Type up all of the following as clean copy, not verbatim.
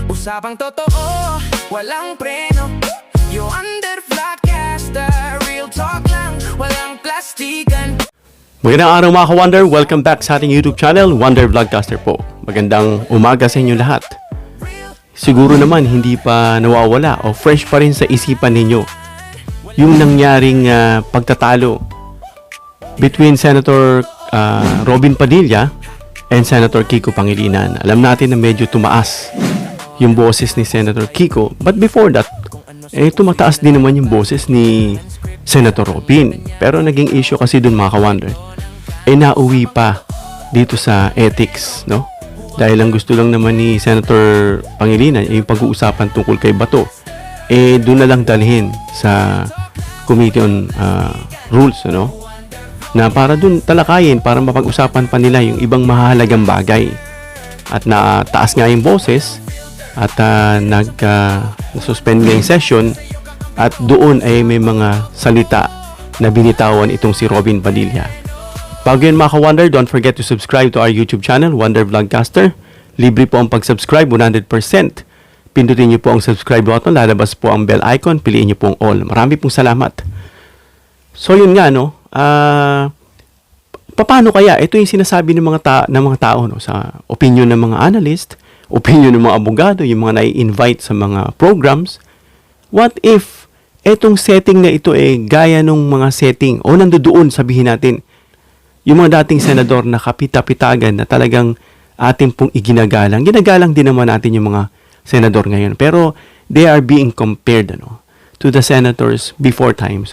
Usapang totoo, walang preno. You under vlogcaster, real talk lang, walang plastikan. Magandang araw mga ka-Wonder, welcome back sa ating YouTube channel, Wonder Vlogcaster po. Magandang umaga sa inyo lahat. Siguro naman hindi pa nawawala o fresh pa rin sa isipan ninyo yung nangyaring pagtatalo between Senator Robin Padilla and Senator Kiko Pangilinan. Alam natin na medyo tumaas yung boses ni Senator Kiko, but before that, tumataas din naman yung boses ni Senator Robin. Pero naging issue kasi dun mga ka-Wonder, nauwi pa dito sa ethics, no? Dahil ang gusto lang naman ni Senator Pangilinan yung pag-uusapan tungkol kay Bato, doon na lang dalhin sa Committee on Rules, ano? Na para doon talakayin, para mapag-usapan pa nila yung ibang mahalagang bagay. At nataas nga yung boses at nag-suspend nga yung session at doon ay may mga salita na binitawan itong si Robin Padilla. Bago yan mga ka-Wonder, don't forget to subscribe to our YouTube channel, Wonder Vlogcaster. Libre po ang pag-subscribe, 100%. Pindutin niyo po ang subscribe button, lalabas po ang bell icon, piliin niyo po ang all. Marami pong salamat. So yun nga, no? Paano kaya? Ito yung sinasabi ng mga tao, no? Sa opinion ng mga analyst, opinion ng mga abogado, yung mga nai-invite sa mga programs. What if etong setting na ito gaya nung mga setting o nandoon, sabihin natin, yung mga dating senador na kapita-pitagan na talagang ating pong iginagalang. Ginagalang din naman natin yung mga senador ngayon. Pero they are being compared to the senators before times.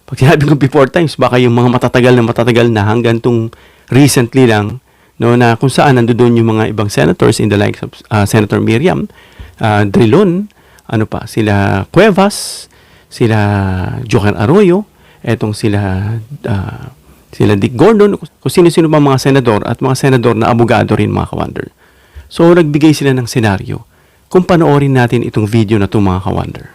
Pag sinabi ko before times, baka yung mga matatagal na hanggang tung recently lang, no, na kung saan nandoon yung mga ibang senators in the likes of Senator Miriam Drilon, sila Cuevas, sila Joker Arroyo, etong sila Dick Gordon, kung sino-sino pa mga senador at mga senador na abogado rin mga ka-Wonder. So nagbigay sila ng senaryo kung panoorin natin itong video na ito mga ka-Wonder.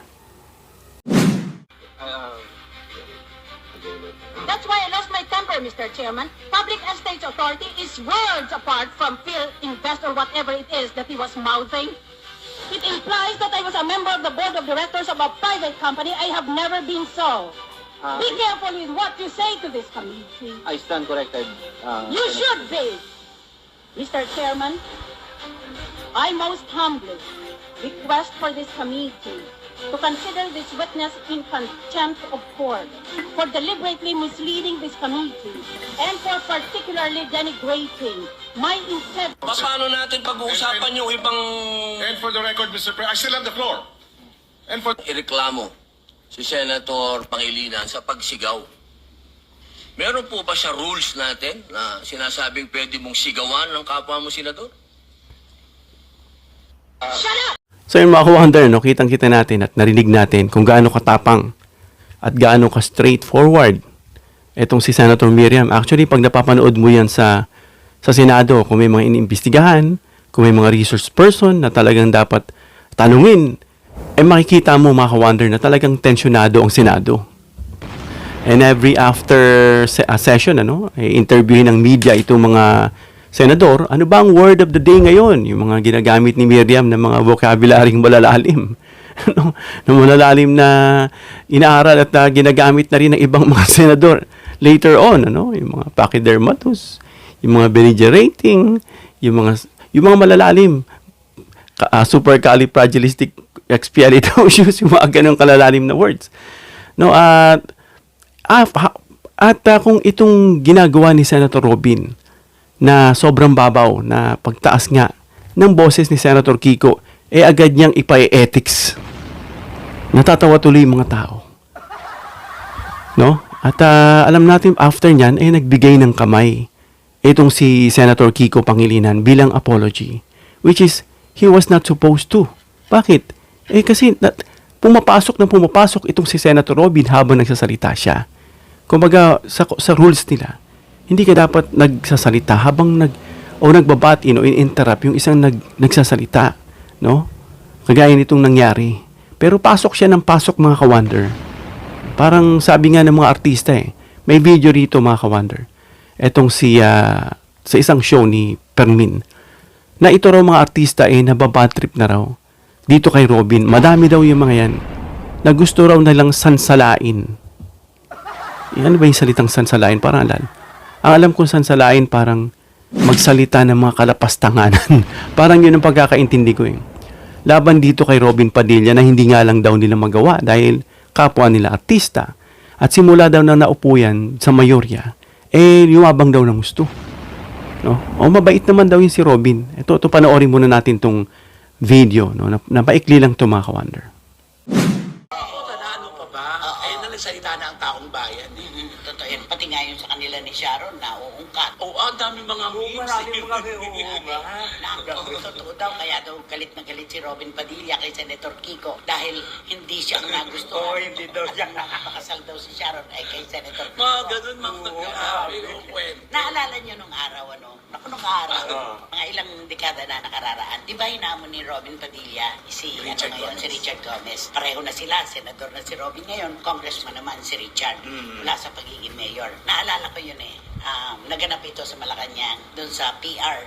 That's why I lost my temper, Mr. Chairman. Public Estates Authority is worlds apart from Phil Invest or whatever it is that he was mouthing. It implies that I was a member of the board of directors of a private company. I have never been so. Be careful with what you say to this committee. I stand corrected. You should be. Mr. Chairman, I most humbly request for this committee to consider this witness in contempt of court for deliberately misleading this committee and for particularly denigrating my integrity. Paano natin pag-uusapan yung ibang And for the record, Mr. President, I still have the floor. And for ireklamo si Senator Pangilinan sa pagsigaw? Meron po ba siya rules natin na sinasabing pwede mong sigawan ng kapwa mo senador? Shut up! So yung mga ka-Wonder, no, kitang-kita natin at narinig natin kung gaano katapang at gaano ka straightforward etong si Senator Miriam. Actually, pag napapanood mo yan sa Senado, kung may mga iniimbestigahan, kung may mga resource person na talagang dapat tanungin, makikita mo mga ka-Wonder na talagang tensyonado ang Senado. And every after session, interviewin ng media itong mga senador, ano ba ang word of the day ngayon? Yung mga ginagamit ni Miriam na mga vocabularyong malalalim. Na malalalim na inaaral at ginagamit na rin ng ibang mga senador later on. Yung mga pachydermatous, yung mga belligerating, yung mga malalalim, supercalifragilisticexpialidocious, yung mga ganong kalalalim na words. Kung itong ginagawa ni Senator Robin, na sobrang babaw na pagtaas nga ng boses ni Senator Kiko, agad niyang ipa-ethics. Natatawa tuloy yung mga tao. No? At alam natin, after niyan, nagbigay ng kamay itong si Senator Kiko Pangilinan bilang apology, which is, he was not supposed to. Bakit? Kasi pumapasok itong si Senator Robin habang nagsasalita siya. Kumbaga, sa rules nila, hindi ka dapat nagsasalita habang nagbabati, in-interrupt yung isang nagsasalita, no? Kagaya nitong nangyari. Pero pasok siya ng pasok mga ka-Wonder. Parang sabi nga ng mga artista may video rito mga ka-Wonder. Etong sa isang show ni Permin. na ito raw mga artista nababad trip na raw dito kay Robin. Madami daw yung mga yan na gusto raw nalang sansalain. Ano ba yung salitang sansalain? Parang ang alam kong sansalain parang magsalita ng mga kalapastanganan. Parang yun ang pagkakaintindi ko eh. Laban dito kay Robin Padilla na hindi nga lang daw nila magawa dahil kapwa nila artista. At simula daw na naupo yan sa mayorya, lumabang daw ng gusto. No? O mabait naman daw yun si Robin. Ito panoorin muna natin tong video. No? Napaikli lang ito mga ka-wonder. Ano pa ba? Nagsalita na ang taong bayan. Totoo yan. Pati nga yun sa kanila ni Sharon na uungkat. Oo, ang daming mga memes. Marami mga totoo daw. Kaya daw galit na galit si Robin Padilla kay Senator Kiko dahil hindi siya ang nagustuhan. Oo, hindi daw siya. Nakapakasal daw si Sharon ay kay Senator Kiko. Mga ganun, mga kwento. Naalala niyo nung araw, nung araw, mga ilang dekada na nakararaan, di ba hinamon ni Robin Padilla si Richard Gomez. Pareho na sila, senador na si Robin ngayon, congressman naman si Richard, mula sa pagiging mayor. Naalala ko yun naganap ito sa Malacanang, doon sa PR.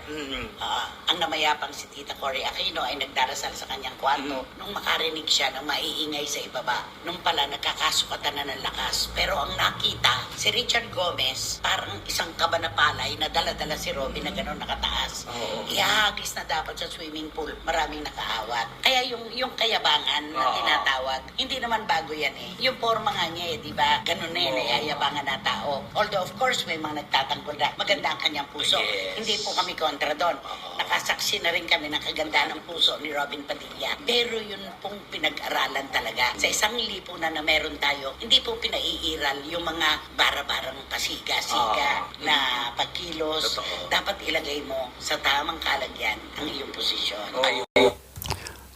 Ang namayapang si Tita Cory Aquino ay nagdarasal sa kanyang kwarto nung makarinig siya ng maiingay sa ibaba. Nung pala nagkakasukatan na ng lakas. Pero ang nakita, si Richard Gomez, parang isang kaba na palay na dala-dala si Robin na gano'n nakataas. Ihagis na dapat sa swimming pool. Maraming nakaawat. Kaya yung kayabangan na tinatawag, hindi naman bago yan Yung forma nga niya di ba? Ganun na yayabangan na tao. Although of course, may mga nagtatanggol na maganda ang kanyang puso. Hindi po kami kontra doon. Nakasaksi na rin kami ng kaganda ng puso ni Robin Padilla. Pero yun pong pinag-aralan talaga. Sa isang lipunan na meron tayo, hindi po pinaiiral yung mga bara-barang pasiga-siga na pagkilos. Dapat ilagay mo sa tamang kalagyan ang iyong posisyon.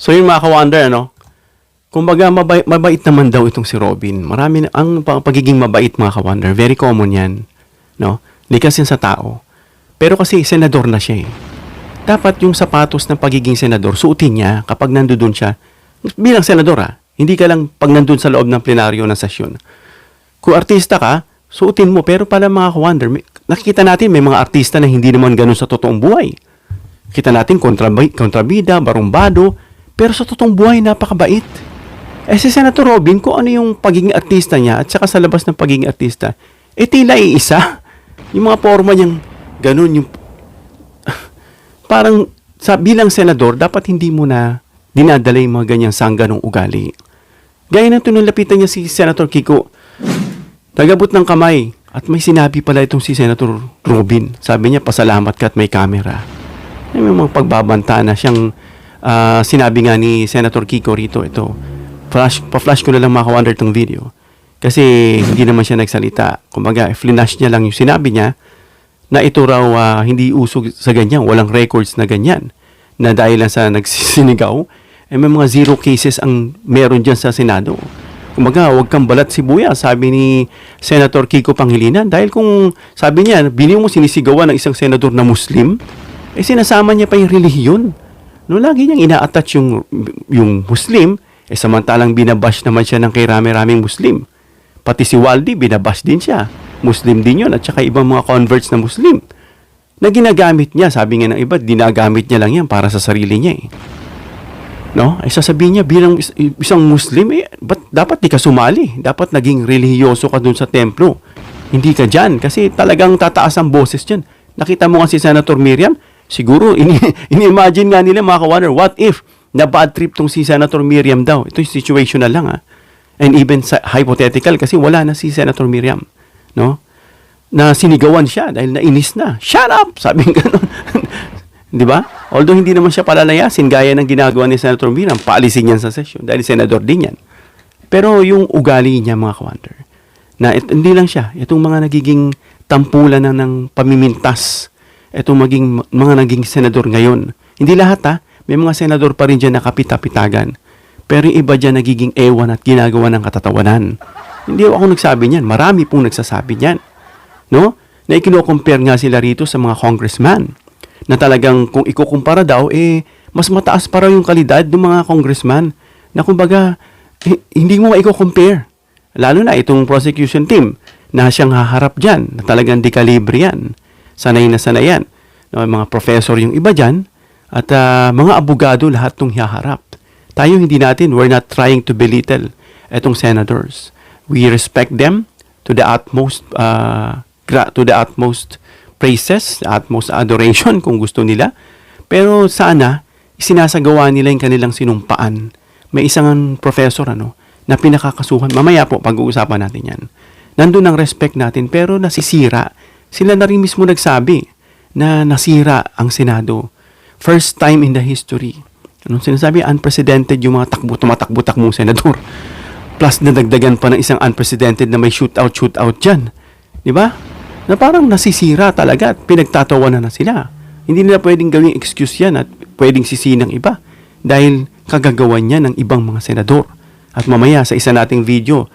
So yung mga ka-wonder, kumbaga mabait naman daw itong si Robin. Marami ang pagiging mabait mga ka-wonder. Very common yan. No? Likas yan sa tao. Pero kasi senador na siya Dapat yung sapatos ng pagiging senador, suotin niya kapag nandoon siya. Bilang senador Hindi ka lang pag nandun sa loob ng plenaryo ng sesyon. Kung artista ka, suotin mo. Pero pala mga ka-wonder, nakikita natin may mga artista na hindi naman ganun sa totoong buhay. Kita natin kontrabida, barumbado, pero sa totoong buhay napakabait. Si Senator Robin, kung ano yung pagiging artista niya at saka sa labas ng pagiging artista, tila iisa. Yung mga forma niyang ganun, yung parang bilang senador, dapat hindi mo na dinadala yung mga ganyang sangganong ugali. Gaya na ito nung lapitan niya si Senator Kiko, nagabot ng kamay at may sinabi pala itong si Senator Robin. Sabi niya, pasalamat ka at may camera. May mga pagbabanta na siyang sinabi nga ni Senator Kiko rito. Ito, pa-flash ko na lang mga ka-wonder itong video. Kasi hindi naman siya nagsalita. Kumbaga, flash niya lang yung sinabi niya na ito raw hindi usog sa ganyan. Walang records na ganyan. Na dahil lang sa nagsisinigaw, may mga zero cases ang meron dyan sa Senado. Kumbaga, huwag kang balat sibuyas, sabi ni Senator Kiko Pangilinan. Dahil kung sabi niya, bili mo sinisigawan ng isang senador na Muslim, sinasama niya pa yung relihiyon. No, lagi niyang ina-attach yung Muslim, samantalang binabash naman siya ng kay rami-raming Muslim. Pati si Waldy, binabash din siya. Muslim din yun, at saka ibang mga converts na Muslim. Na ginagamit niya, sabi nga ng iba, dinagamit niya lang yan para sa sarili niya No? Sasabihin niya, bilang isang Muslim, dapat di ka sumali. Dapat naging relihiyoso ka dun sa templo. Hindi ka dyan, kasi talagang tataas ang boses dyan. Nakita mo nga si Senator Miriam, siguro, ini-imagine nga nila mga ka-wonder, what if na bad trip tong si Senator Miriam daw? Ito yung situational lang And even hypothetical kasi wala na si Senator Miriam. No? Na sinigawan siya dahil nainis na. Shut up! Sabi ng gano'n. Di ba? Although hindi naman siya palalayasin gaya ng ginagawa ni Senator Miriam, paalisin yan sa session dahil senador din yan. Pero yung ugali niya mga ka-wonder, na hindi lang siya, itong mga nagiging tampulan ng pamimintas, itong mga naging senador ngayon. Hindi lahat may mga senador pa rin dyan na kapitapitagan. Pero yung iba dyan nagiging ewan at ginagawa ng katatawanan. Hindi ako nagsabi niyan. Marami pong nagsasabi niyan. No? Na ikino-compare nga sila rito sa mga congressman. Na talagang kung ikukumpara daw, mas mataas pa raw yung kalidad ng mga congressman. Na kumbaga, hindi mo maiko-compare. Lalo na itong prosecution team na siyang haharap dyan. Na talagang dekalibre yan. Sanay na sanay yan. No, mga professor yung iba dyan. At mga abogado lahat tong hiharap. Tayo we're not trying to belittle etong senators. We respect them to the utmost praises, utmost adoration kung gusto nila. Pero sana isinasagawa nila yung kanilang sinumpaan. May isang professor na pinakakasuhan. Mamaya po pag-uusapan natin 'yan. Nandun ang respect natin pero nasisira. Sila na rin mismo nagsabi na nasira ang Senado. First time in the history. Anong sinasabi? Unprecedented yung mga tumatakbo-takbong senador. Plus, nadagdagan pa ng isang unprecedented na may shootout dyan. Di ba? Na parang nasisira talaga at pinagtatawanan na sila. Hindi nila pwedeng gawing excuse yan at pwedeng sisihin ng iba dahil kagagawan niya ng ibang mga senador. At mamaya sa isa nating video,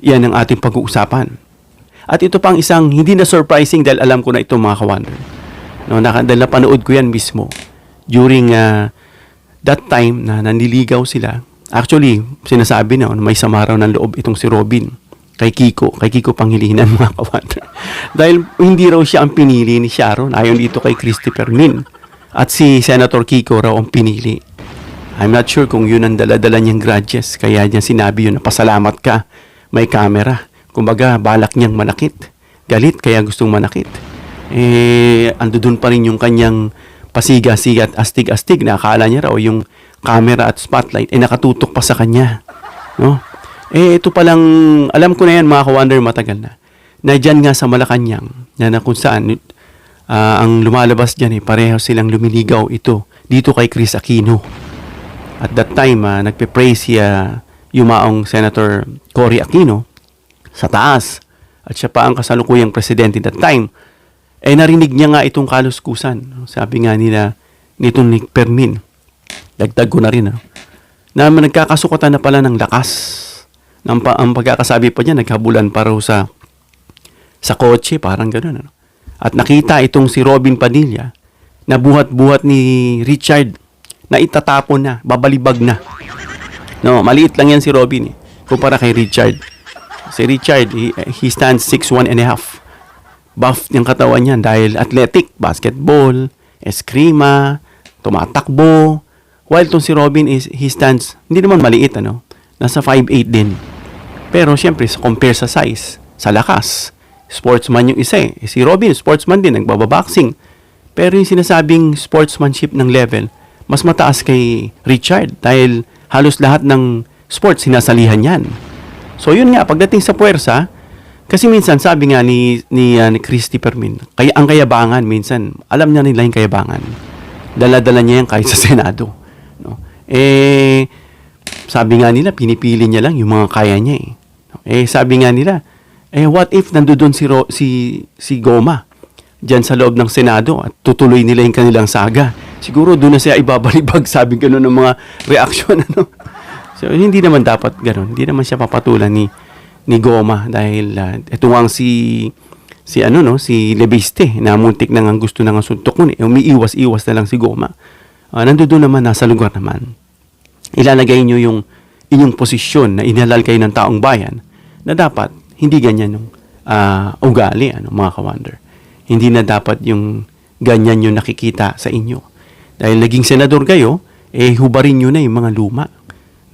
yan ang ating pag-uusapan. At ito pang isang hindi na surprising dahil alam ko na ito mga ka-wonder. Dahil napanood ko yan mismo during that time na nanliligaw sila. Actually, sinasabi na may sama raw ng loob itong si Robin kay Kiko Pangilinan mga ka-wonder. Dahil hindi raw siya ang pinili ni Sharon, ayon dito kay Christopher Min. At si Senator Kiko raw ang pinili. I'm not sure kung yun ang dala-dala niyang grudges, kaya niya sinabi yun na pasalamat ka, may camera. Kumbaga, balak niyang manakit. Galit, kaya gustong manakit. Ando dun pa rin yung kanyang pasiga-siga at astig-astig na akala niya raw yung camera at spotlight nakatutok pa sa kanya. No? Ito palang, alam ko na yan mga ka-wonder, matagal na. Na dyan nga sa Malacanang, na kung saan, ang lumalabas dyan pareho silang lumiligaw ito dito kay Chris Aquino. At that time, nagpe-pray siya yumaong Senator Cory Aquino sa taas. At siya pa ang kasalukuyang presidente that time. Narinig niya nga itong kaluskusan. Sabi nga nila, nitong Nick Permin, dagdag ko na rin, na nagkakasukatan na pala ng lakas. Ang pagkakasabi pa niya, naghabulan pa raw sa kotse, parang gano'n. At nakita itong si Robin Padilla, na buhat-buhat ni Richard, na itatapon na, babalibag na. No, maliit lang yan si Robin, kumpara kay Richard. Si Richard, he stands 6'1 and a half. Buff yung katawan niya dahil athletic, basketball, eskrima, tumatakbo. While itong si Robin he stands, hindi naman maliit, nasa 5'8 din. Pero syempre, compare sa size, sa lakas, sportsman yung isa Si Robin, sportsman din, nagbababoxing. Pero yung sinasabing sportsmanship ng level, mas mataas kay Richard dahil halos lahat ng sports sinasalihan yan. So yun nga, pagdating sa puwersa, kasi minsan sabi nga ni Christy Permin, kaya ang kayabangan minsan, alam niya nila yung kayabangan. Dala-dala niya yan kahit sa Senado. No? Sabi nga nila, pinipili niya lang yung mga kaya niya sabi nga nila, what if nandoon si Goma diyan sa loob ng Senado at tutuloy nila yung kanilang saga? Siguro doon na siya ibabalibag, sabi gano'n ng mga reaksyon. So, hindi naman dapat gano'n. Hindi naman siya papatulan ni Goma dahil ito nga si Lebiste na muntik na nga gusto na nga suntok nun umiiwas-iwas na lang si Goma. Nandoon naman, nasa lugar naman. Ilalagay nyo yung inyong posisyon na inhalal kayo ng taong bayan na dapat hindi ganyan yung ugali, mga ka-wonder. Hindi na dapat yung ganyan yung nakikita sa inyo. Dahil naging senador kayo, hubarin nyo na yung mga luma.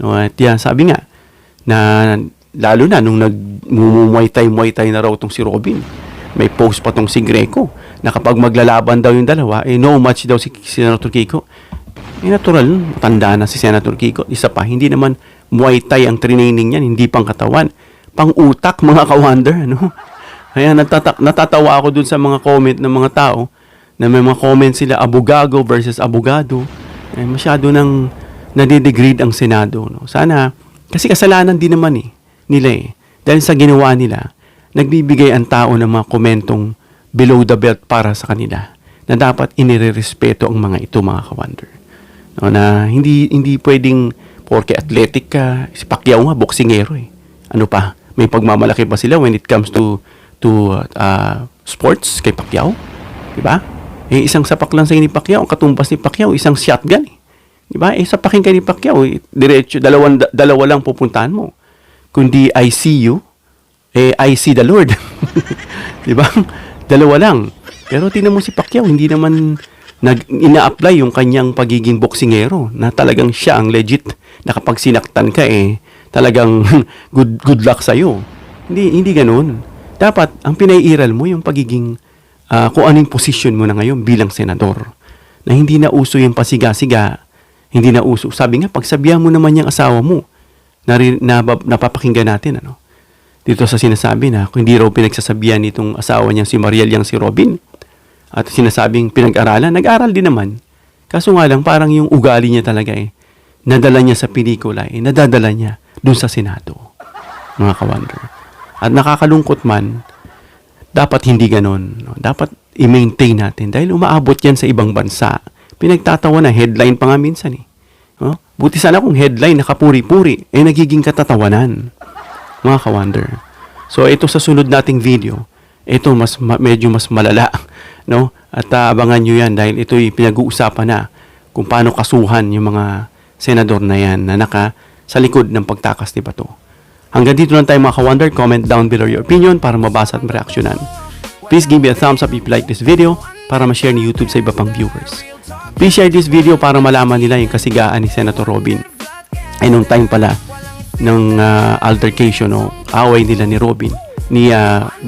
No, at yan, sabi nga, na lalo na nung nag-muay thai na raw tong si Robin. May post pa tong si Greco na kapag maglalaban daw yung dalawa, no match daw si Senator Kiko. Natural, matanda na si Senator Kiko. Isa pa, hindi naman Muay Thai ang training niyan, hindi pang katawan. Pang utak, mga ka-wonder. Kaya natatawa ako dun sa mga comment ng mga tao na may mga comment sila, abogado versus abogado. Masyado nang nadidegrade ang Senado. Sana, kasi kasalanan din naman nila Dahil sa ginawa nila, nagbibigay ang tao ng mga komentong below the belt para sa kanila na dapat inirerespeto ang mga ito, mga ka-wonder. Na hindi pwedeng porke athletic ka, si Pacquiao nga, boksingero Ano pa, may pagmamalaki pa sila when it comes to sports kay Pacquiao. Diba? Isang sapak lang sa ni Pacquiao, ang katumbas ni Pacquiao, isang shotgun Diba? Sapakin ka ni Pacquiao, diretso, dalawa lang pupuntahan mo. Kundi I see you, I see the Lord. Diba? Dalawa lang. Pero tingnan mo si Pacquiao, hindi naman ina-apply yung kanyang pagiging boksingero na talagang siya ang legit na kapag sinaktan ka talagang good luck sa'yo. Hindi ganoon. Dapat ang pinaiiral mo yung pagiging kung anong posisyon mo na ngayon bilang senador. Na hindi na uso yung pasiga-siga, hindi na uso. Sabi nga, pagsabihan mo naman yung asawa mo, napapakinggan natin, dito sa sinasabi na kung hindi raw pinagsasabihan nitong asawa niya si Mariel yang si Robin, at sinasabing pinag-aralan, nag-aral din naman. Kaso nga lang, parang yung ugali niya talaga nadala niya sa pelikula, nadadala niya dun sa Senado, mga ka-wonder. At nakakalungkot man, dapat hindi ganon. Dapat i-maintain natin dahil umaabot yan sa ibang bansa. Pinagtatawa na, headline pa nga minsan Buti sana kung headline nakapuri-puri, nagiging katatawanan, mga ka-wonder. So ito sa sunod nating video, ito medyo mas malala, At abangan nyo yan dahil ito'y pinag-uusapan na kung paano kasuhan yung mga senador na yan na sa likod ng pagtakas ni Bato. Hanggang dito lang tayo mga ka-wonder. Comment down below your opinion para mabasa at mareaksyonan. Please give me a thumbs up if you like this video para ma-share ni YouTube sa iba pang viewers. Please share this video para malaman nila yung kasigaan ni Senator Robin. Ay nung time pala ng altercation o away nila ni Robin, ni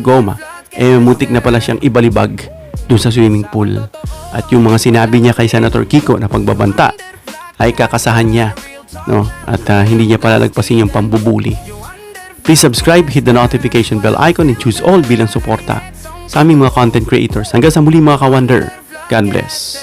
Goma, mutik na pala siyang ibalibag doon sa swimming pool. At yung mga sinabi niya kay Senator Kiko na pagbabanta ay kakasahan niya, At hindi niya palalagpasin yung pambubuli. Please subscribe, hit the notification bell icon and choose all bilang suporta sa aming mga content creators. Hanggang sa muli mga ka-wonder. God bless.